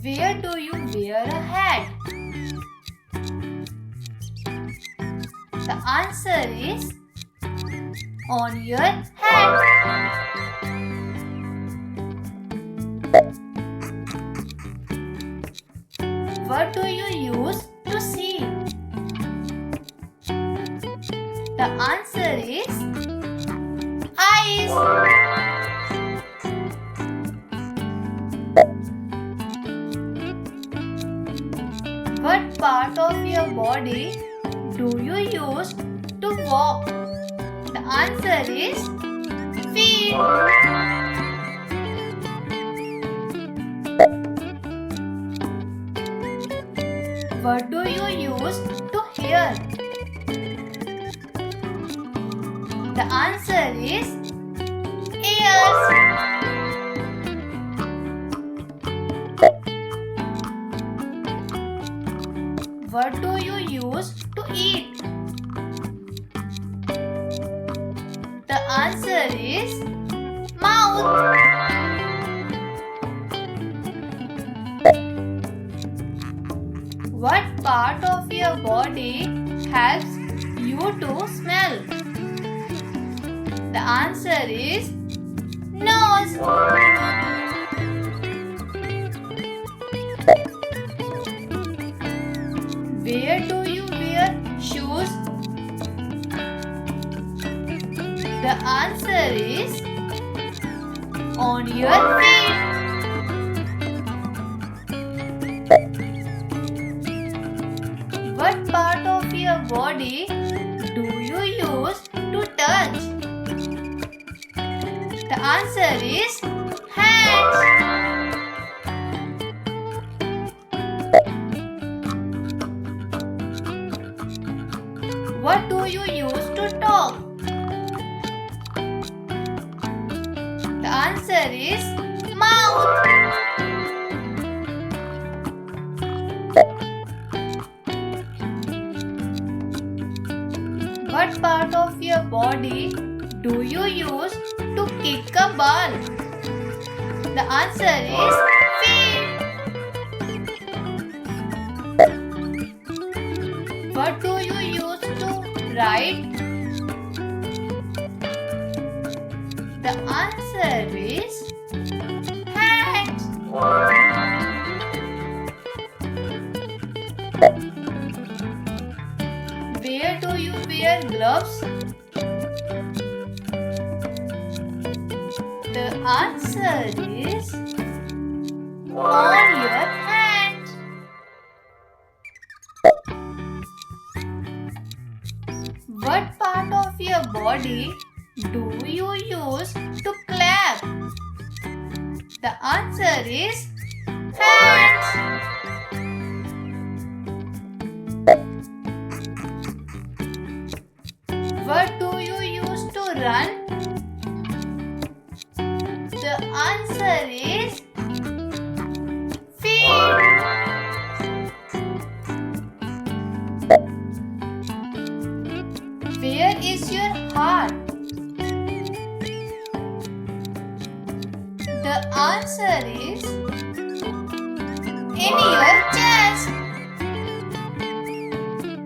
Where do you wear a hat? The answer is on your head. What do you use to see? The answer is eyes. What part of your body do you use to walk? The answer is feet. What do you use to hear? The answer is ears. What do you use to eat? The answer is mouth. What part of your body helps you to smell? The answer is nose. Where do you wear shoes? The answer is on your feet. What part of your body do you use to touch? The answer is hands. What do you use to talk? The answer is mouth. What part of your body do you use to kick a ball? The answer is feet. What do you use to write? The answer is hands. Where do you wear gloves? The answer is on your hands. What part of your body do you use to clap? The answer is hands. What do you use to run? The answer is feet. Where is your heart? The answer is in your chest.